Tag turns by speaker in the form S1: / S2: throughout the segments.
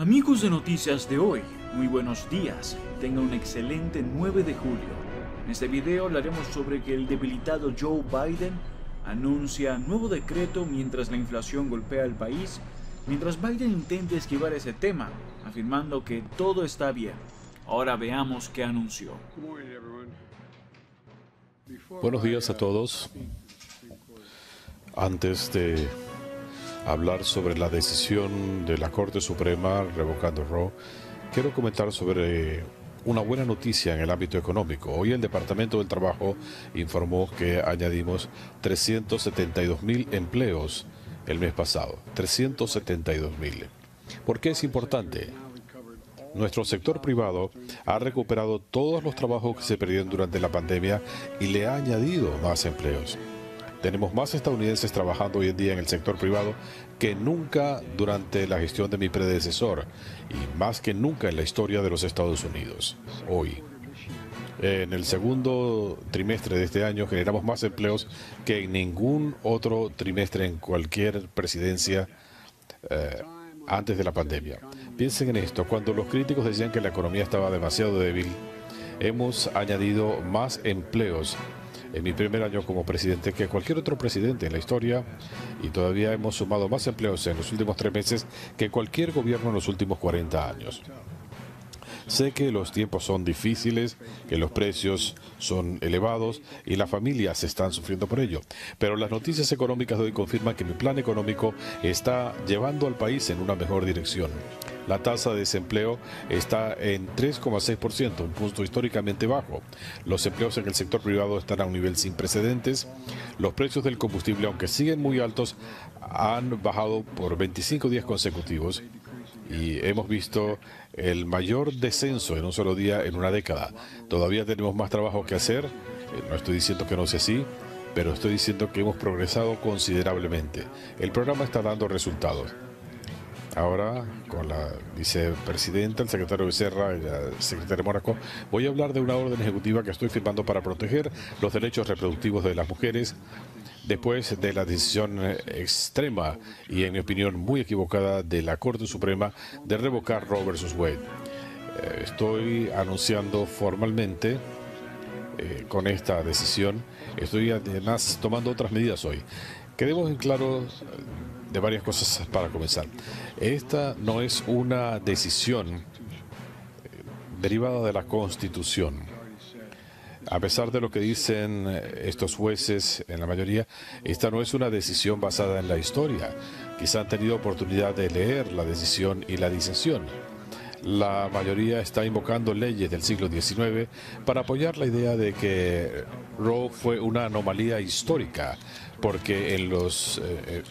S1: Amigos de Noticias de hoy, muy buenos días. Tenga un excelente 9 de julio. En este video hablaremos sobre que el debilitado Joe Biden anuncia nuevo decreto mientras la inflación golpea al país, mientras Biden intenta esquivar ese tema, afirmando que todo está bien. Ahora veamos qué anunció.
S2: Buenos días a todos. Antes de hablar sobre la decisión de la Corte Suprema revocando Roe, quiero comentar sobre una buena noticia en el ámbito económico. Hoy el Departamento del Trabajo informó que añadimos 372,000 empleos el mes pasado. 372,000. ¿Por qué es importante? Nuestro sector privado ha recuperado todos los trabajos que se perdieron durante la pandemia y le ha añadido más empleos. Tenemos más estadounidenses trabajando hoy en día en el sector privado que nunca durante la gestión de mi predecesor y más que nunca en la historia de los Estados Unidos. Hoy, en el segundo trimestre de este año, generamos más empleos que en ningún otro trimestre en cualquier presidencia antes de la pandemia. Piensen en esto, cuando los críticos decían que la economía estaba demasiado débil, hemos añadido más empleos en mi primer año como presidente que cualquier otro presidente en la historia, y todavía hemos sumado más empleos en los últimos 3 meses que cualquier gobierno en los últimos 40 años. Sé que los tiempos son difíciles, que los precios son elevados y las familias están sufriendo por ello, pero las noticias económicas de hoy confirman que mi plan económico está llevando al país en una mejor dirección. La tasa de desempleo está en 3,6%, un punto históricamente bajo. Los empleos en el sector privado están a un nivel sin precedentes. Los precios del combustible, aunque siguen muy altos, han bajado por 25 días consecutivos y hemos visto el mayor descenso en un solo día en una década. Todavía tenemos más trabajo que hacer. No estoy diciendo que no sea así, pero estoy diciendo que hemos progresado considerablemente. El programa está dando resultados. Ahora, con la vicepresidenta, el secretario Becerra y la secretaria Mónaco, voy a hablar de una orden ejecutiva que estoy firmando para proteger los derechos reproductivos de las mujeres después de la decisión extrema y, en mi opinión, muy equivocada de la Corte Suprema de revocar Roe versus Wade. Estoy anunciando formalmente con esta decisión, estoy además tomando otras medidas hoy. Quedemos en claro de varias cosas para comenzar. Esta no es una decisión derivada de la Constitución. A pesar de lo que dicen estos jueces, en la mayoría, esta no es una decisión basada en la historia. Quizá han tenido oportunidad de leer la decisión y la disensión. La mayoría está invocando leyes del siglo XIX para apoyar la idea de que Roe fue una anomalía histórica, porque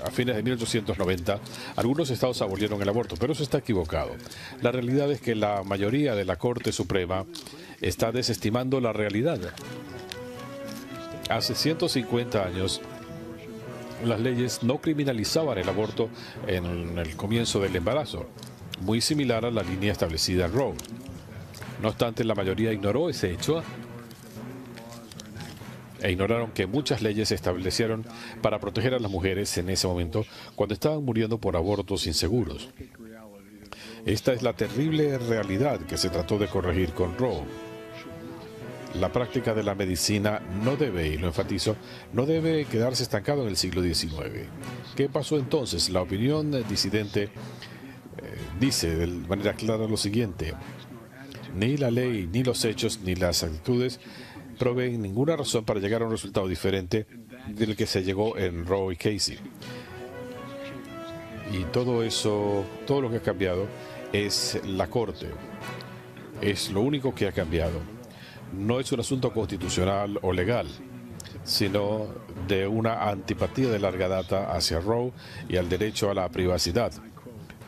S2: a fines de 1890 algunos estados abolieron el aborto, pero eso está equivocado. La realidad es que la mayoría de la Corte Suprema está desestimando la realidad. Hace 150 años, las leyes no criminalizaban el aborto en el comienzo del embarazo, muy similar a la línea establecida en Roe. No obstante, la mayoría ignoró ese hecho e ignoraron que muchas leyes se establecieron para proteger a las mujeres en ese momento cuando estaban muriendo por abortos inseguros. Esta es la terrible realidad que se trató de corregir con Roe. La práctica de la medicina no debe, y lo enfatizo, no debe quedarse estancado en el siglo XIX. ¿Qué pasó entonces? La opinión disidente dice de manera clara lo siguiente: ni la ley, ni los hechos, ni las actitudes proveen ninguna razón para llegar a un resultado diferente del que se llegó en Roe y Casey. Y todo eso, todo lo que ha cambiado es la Corte. Es lo único que ha cambiado. No es un asunto constitucional o legal, sino de una antipatía de larga data hacia Roe y al derecho a la privacidad.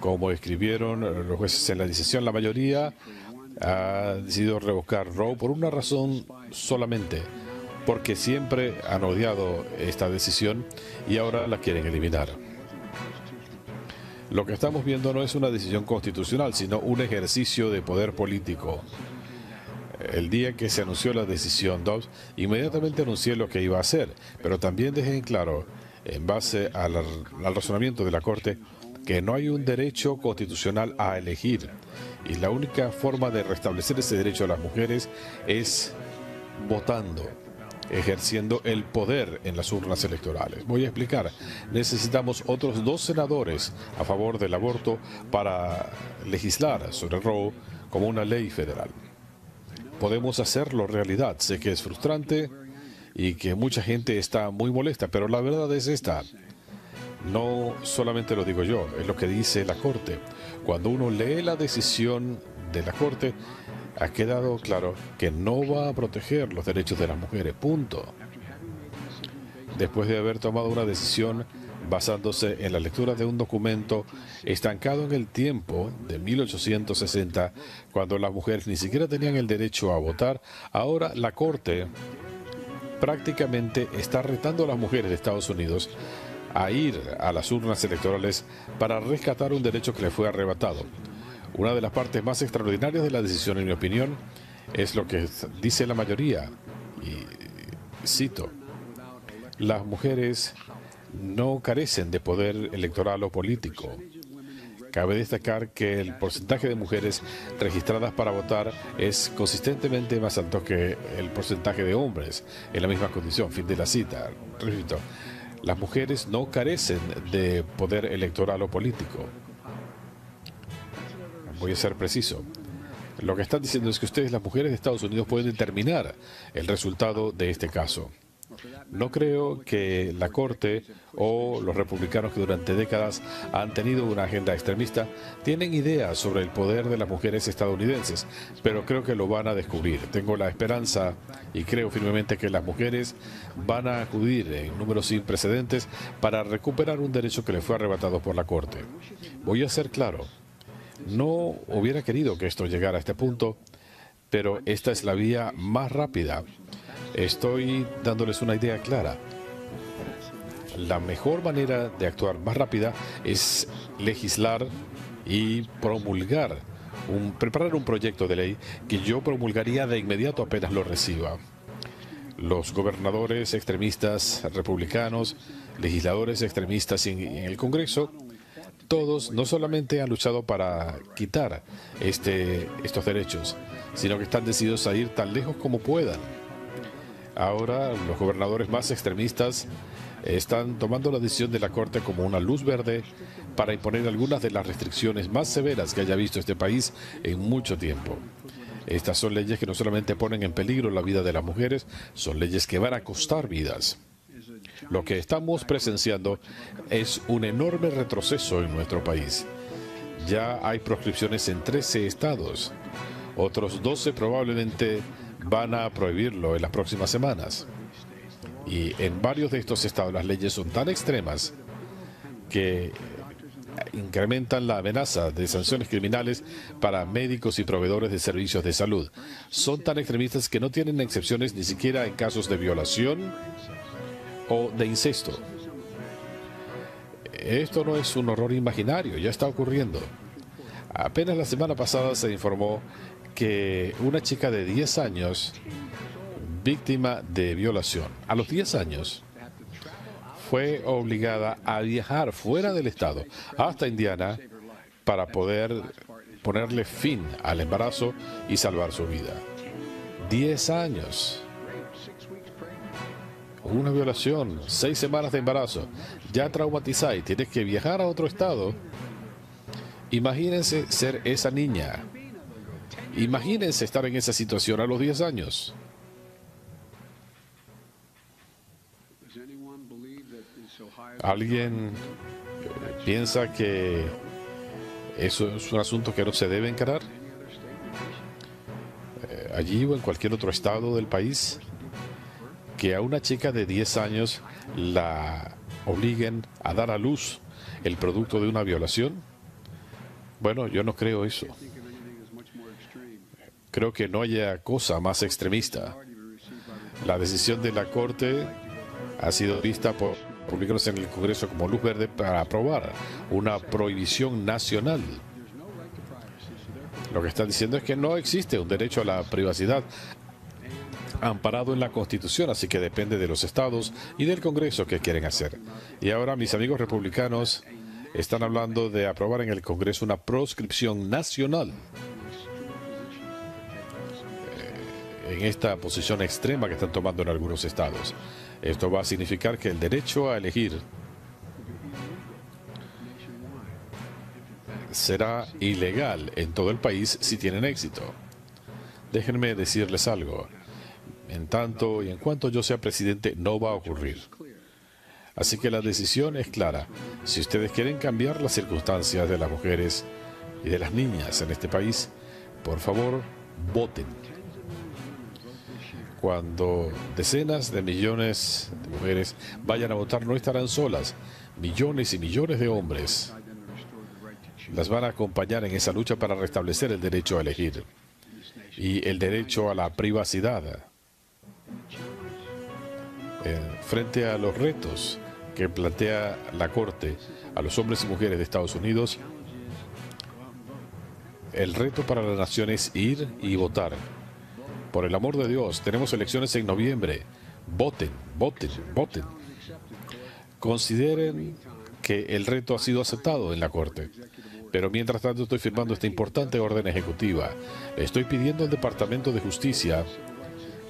S2: Como escribieron los jueces en la decisión, la mayoría ha decidido revocar Roe por una razón solamente, porque siempre han odiado esta decisión y ahora la quieren eliminar. Lo que estamos viendo no es una decisión constitucional, sino un ejercicio de poder político. El día que se anunció la decisión Dobbs, inmediatamente anuncié lo que iba a hacer, pero también dejé en claro, en base al razonamiento de la Corte, que no hay un derecho constitucional a elegir. Y la única forma de restablecer ese derecho a las mujeres es votando, ejerciendo el poder en las urnas electorales. Voy a explicar. Necesitamos otros 2 senadores a favor del aborto para legislar sobre Roe como una ley federal. Podemos hacerlo realidad. Sé que es frustrante y que mucha gente está muy molesta, pero la verdad es esta. No solamente lo digo yo, es lo que dice la Corte. Cuando uno lee la decisión de la Corte, ha quedado claro que no va a proteger los derechos de las mujeres, punto. Después de haber tomado una decisión basándose en la lectura de un documento estancado en el tiempo de 1860, cuando las mujeres ni siquiera tenían el derecho a votar, ahora la Corte prácticamente está retando a las mujeres de Estados Unidos a ir a las urnas electorales para rescatar un derecho que les fue arrebatado. Una de las partes más extraordinarias de la decisión, en mi opinión, es lo que dice la mayoría, y cito: las mujeres no carecen de poder electoral o político. Cabe destacar que el porcentaje de mujeres registradas para votar es consistentemente más alto que el porcentaje de hombres en la misma condición. Fin de la cita. Repito, las mujeres no carecen de poder electoral o político. Voy a ser preciso. Lo que están diciendo es que ustedes, las mujeres de Estados Unidos, pueden determinar el resultado de este caso. No creo que la Corte o los republicanos que durante décadas han tenido una agenda extremista tienen ideas sobre el poder de las mujeres estadounidenses, pero creo que lo van a descubrir. Tengo la esperanza y creo firmemente que las mujeres van a acudir en números sin precedentes para recuperar un derecho que les fue arrebatado por la Corte. Voy a ser claro, no hubiera querido que esto llegara a este punto, pero esta es la vía más rápida. Estoy dándoles una idea clara. La mejor manera de actuar más rápida es legislar y promulgar, preparar un proyecto de ley que yo promulgaría de inmediato apenas lo reciba. Los gobernadores extremistas republicanos, legisladores extremistas en el Congreso, todos no solamente han luchado para quitar estos derechos, sino que están decididos a ir tan lejos como puedan. Ahora los gobernadores más extremistas están tomando la decisión de la Corte como una luz verde para imponer algunas de las restricciones más severas que haya visto este país en mucho tiempo. Estas son leyes que no solamente ponen en peligro la vida de las mujeres, son leyes que van a costar vidas. Lo que estamos presenciando es un enorme retroceso en nuestro país. Ya hay proscripciones en 13 estados. Otros 12 probablemente van a prohibirlo en las próximas semanas. Y en varios de estos estados las leyes son tan extremas que incrementan la amenaza de sanciones criminales para médicos y proveedores de servicios de salud. Son tan extremistas que no tienen excepciones ni siquiera en casos de violación o de incesto. Esto no es un horror imaginario, ya está ocurriendo. Apenas la semana pasada se informó que una chica de 10 años, víctima de violación, a los 10 años, fue obligada a viajar fuera del estado, hasta Indiana, para poder ponerle fin al embarazo y salvar su vida. 10 años. Una violación, 6 semanas de embarazo, ya traumatizada y tienes que viajar a otro estado. Imagínense ser esa niña. Imagínense estar en esa situación a los 10 años. ¿Alguien piensa que eso es un asunto que no se debe encarar? Allí o en cualquier otro estado del país, que a una chica de 10 años la obliguen a dar a luz el producto de una violación. Bueno, yo no creo eso. Creo que no haya cosa más extremista. La decisión de la Corte ha sido vista por republicanos en el Congreso como luz verde para aprobar una prohibición nacional. Lo que están diciendo es que no existe un derecho a la privacidad amparado en la Constitución, así que depende de los estados y del Congreso qué quieren hacer. Y ahora, mis amigos republicanos, Están hablando de aprobar en el Congreso una proscripción nacional en esta posición extrema que están tomando en algunos estados. Esto va a significar que el derecho a elegir será ilegal en todo el país si tienen éxito. Déjenme decirles algo. En tanto y en cuanto yo sea presidente, no va a ocurrir. Así que la decisión es clara. Si ustedes quieren cambiar las circunstancias de las mujeres y de las niñas en este país, por favor, voten. Cuando decenas de millones de mujeres vayan a votar, no estarán solas. Millones y millones de hombres las van a acompañar en esa lucha para restablecer el derecho a elegir y el derecho a la privacidad. Frente a los retos que plantea la Corte a los hombres y mujeres de Estados Unidos, el reto para la nación es ir y votar. Por el amor de Dios, tenemos elecciones en noviembre. Voten, voten, voten. Consideren que el reto ha sido aceptado en la Corte. Pero mientras tanto estoy firmando esta importante orden ejecutiva. Estoy pidiendo al Departamento de Justicia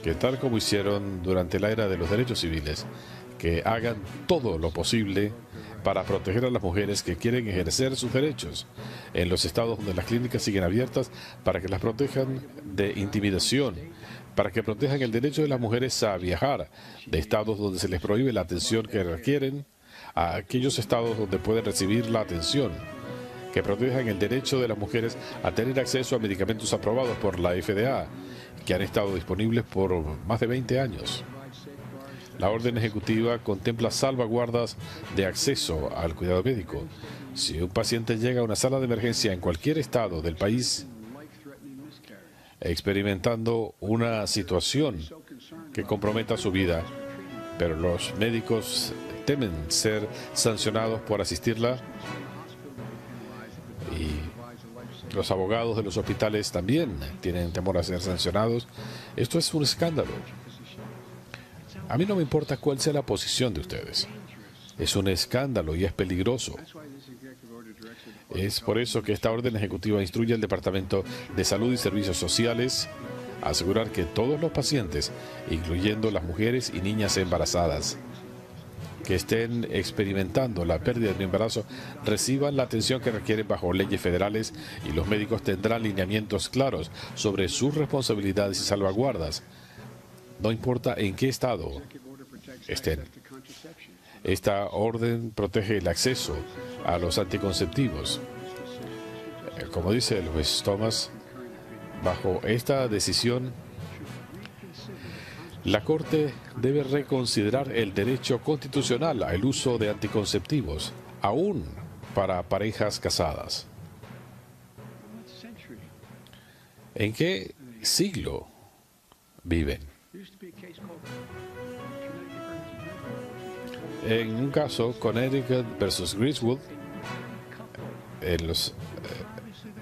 S2: que, tal como hicieron durante la era de los derechos civiles, que hagan todo lo posible para proteger a las mujeres que quieren ejercer sus derechos en los estados donde las clínicas siguen abiertas, para que las protejan de intimidación, para que protejan el derecho de las mujeres a viajar de estados donde se les prohíbe la atención que requieren a aquellos estados donde pueden recibir la atención, que protejan el derecho de las mujeres a tener acceso a medicamentos aprobados por la FDA, que han estado disponibles por más de 20 años. La orden ejecutiva contempla salvaguardas de acceso al cuidado médico. Si un paciente llega a una sala de emergencia en cualquier estado del país experimentando una situación que comprometa su vida, pero los médicos temen ser sancionados por asistirla, y los abogados de los hospitales también tienen temor a ser sancionados, esto es un escándalo. A mí no me importa cuál sea la posición de ustedes. Es un escándalo y es peligroso. Es por eso que esta orden ejecutiva instruye al Departamento de Salud y Servicios Sociales a asegurar que todos los pacientes, incluyendo las mujeres y niñas embarazadas, que estén experimentando la pérdida de un embarazo, reciban la atención que requieren bajo leyes federales, y los médicos tendrán lineamientos claros sobre sus responsabilidades y salvaguardas, no importa en qué estado estén. Esta orden protege el acceso a los anticonceptivos. Como dice Luis Thomas, bajo esta decisión, la Corte debe reconsiderar el derecho constitucional al uso de anticonceptivos, aún para parejas casadas. ¿En qué siglo viven? En un caso, Connecticut versus Griswold, en los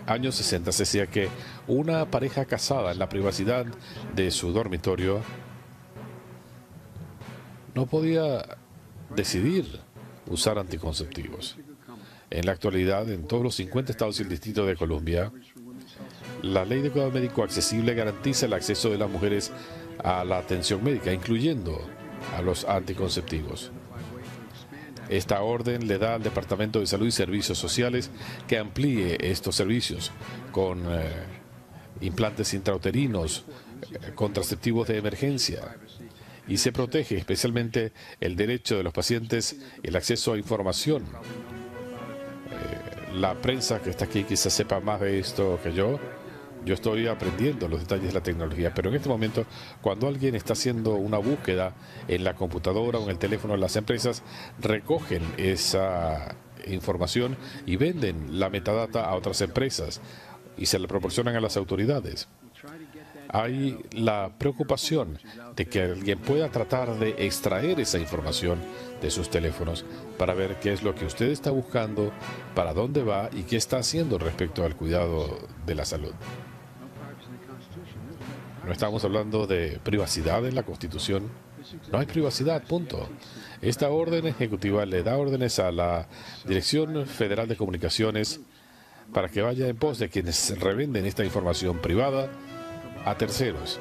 S2: años 60 se decía que una pareja casada en la privacidad de su dormitorio no podía decidir usar anticonceptivos. En la actualidad, en todos los 50 estados y el Distrito de Columbia, la ley de cuidado médico accesible garantiza el acceso de las mujeres a la atención médica, incluyendo a los anticonceptivos. Esta orden le da al Departamento de Salud y Servicios Sociales que amplíe estos servicios con implantes intrauterinos, contraceptivos de emergencia, y se protege especialmente el derecho de los pacientes y el acceso a información. La prensa que está aquí quizás sepa más de esto que yo. Yo estoy aprendiendo los detalles de la tecnología, pero en este momento, cuando alguien está haciendo una búsqueda en la computadora o en el teléfono, las empresas recogen esa información y venden la metadata a otras empresas y se la proporcionan a las autoridades. Hay la preocupación de que alguien pueda tratar de extraer esa información de sus teléfonos para ver qué es lo que usted está buscando, para dónde va y qué está haciendo respecto al cuidado de la salud. No estamos hablando de privacidad en la Constitución. No hay privacidad, punto. Esta orden ejecutiva le da órdenes a la Dirección Federal de Comunicaciones para que vaya en pos de quienes revenden esta información privada a terceros.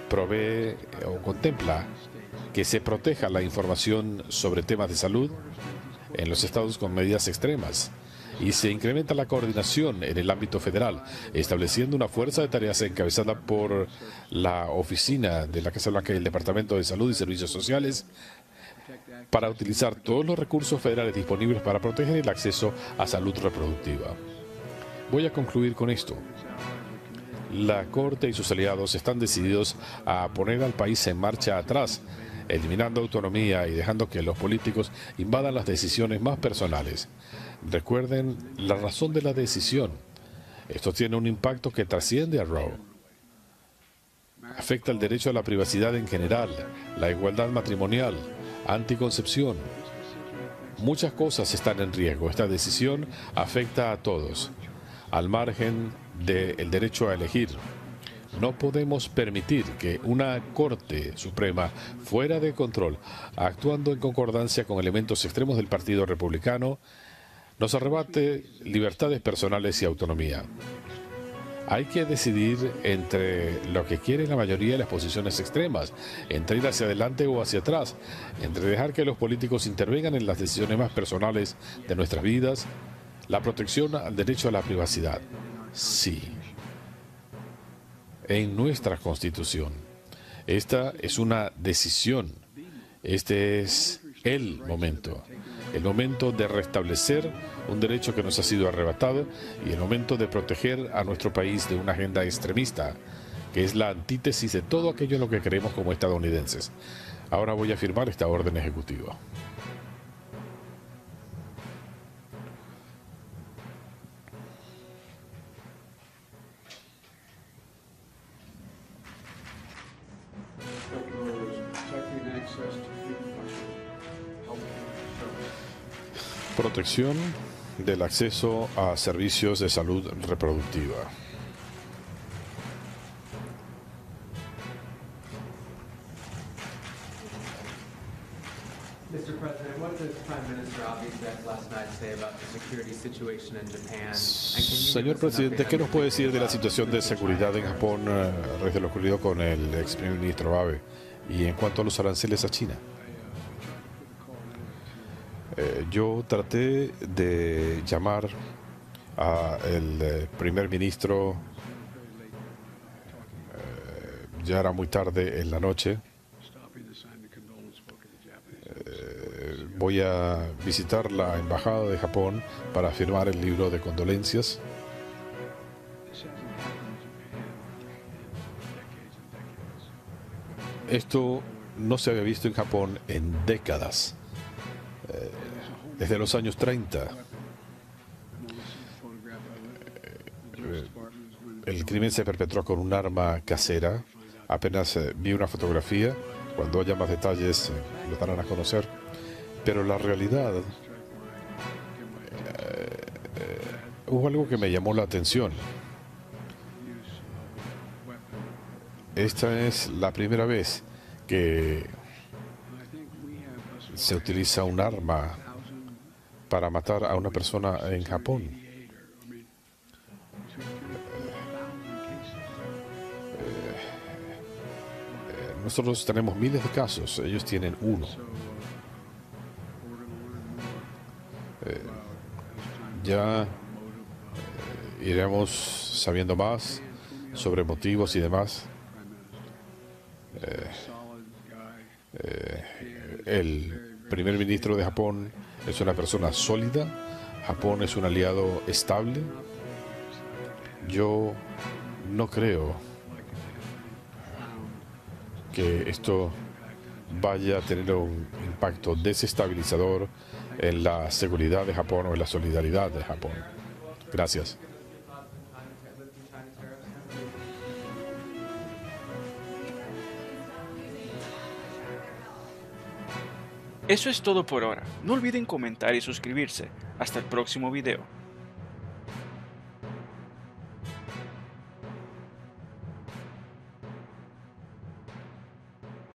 S2: Provee o contempla que se proteja la información sobre temas de salud en los estados con medidas extremas y se incrementa la coordinación en el ámbito federal, estableciendo una fuerza de tareas encabezada por la oficina de la Casa Blanca y el Departamento de Salud y Servicios Sociales para utilizar todos los recursos federales disponibles para proteger el acceso a salud reproductiva. Voy a concluir con esto. La Corte y sus aliados están decididos a poner al país en marcha atrás, eliminando autonomía y dejando que los políticos invadan las decisiones más personales. Recuerden la razón de la decisión. Esto tiene un impacto que trasciende a Roe. Afecta el derecho a la privacidad en general, la igualdad matrimonial, anticoncepción. Muchas cosas están en riesgo. Esta decisión afecta a todos, al margen del derecho a elegir. No podemos permitir que una Corte Suprema fuera de control, actuando en concordancia con elementos extremos del Partido Republicano, nos arrebate libertades personales y autonomía. Hay que decidir entre lo que quiere la mayoría de las posiciones extremas, entre ir hacia adelante o hacia atrás, entre dejar que los políticos intervengan en las decisiones más personales de nuestras vidas, la protección al derecho a la privacidad. Sí. En nuestra Constitución. Esta es una decisión. Este es el momento de restablecer un derecho que nos ha sido arrebatado y el momento de proteger a nuestro país de una agenda extremista, que es la antítesis de todo aquello en lo que creemos como estadounidenses. Ahora voy a firmar esta orden ejecutiva. Protección del acceso a servicios de salud reproductiva. Señor presidente, ¿qué nos puede decir de la situación de seguridad en Japón a raíz de lo ocurrido con el ex primer ministro Abe y en cuanto a los aranceles a China? Yo traté de llamar al primer ministro, ya era muy tarde en la noche. Voy a visitar la embajada de Japón para firmar el libro de condolencias. Esto no se había visto en Japón en décadas. Desde los años 30. El crimen se perpetró con un arma casera. Apenas vi una fotografía. Cuando haya más detalles lo darán a conocer. Pero la realidad, hubo algo que me llamó la atención. Esta es la primera vez que se utiliza un arma para matar a una persona en Japón. Nosotros tenemos miles de casos, ellos tienen uno. Ya iremos sabiendo más sobre motivos y demás. El primer ministro de Japón es una persona sólida. Japón es un aliado estable. Yo no creo que esto vaya a tener un impacto desestabilizador en la seguridad de Japón o en la solidaridad de Japón. Gracias.
S1: Eso es todo por ahora. No olviden comentar y suscribirse. Hasta el próximo video.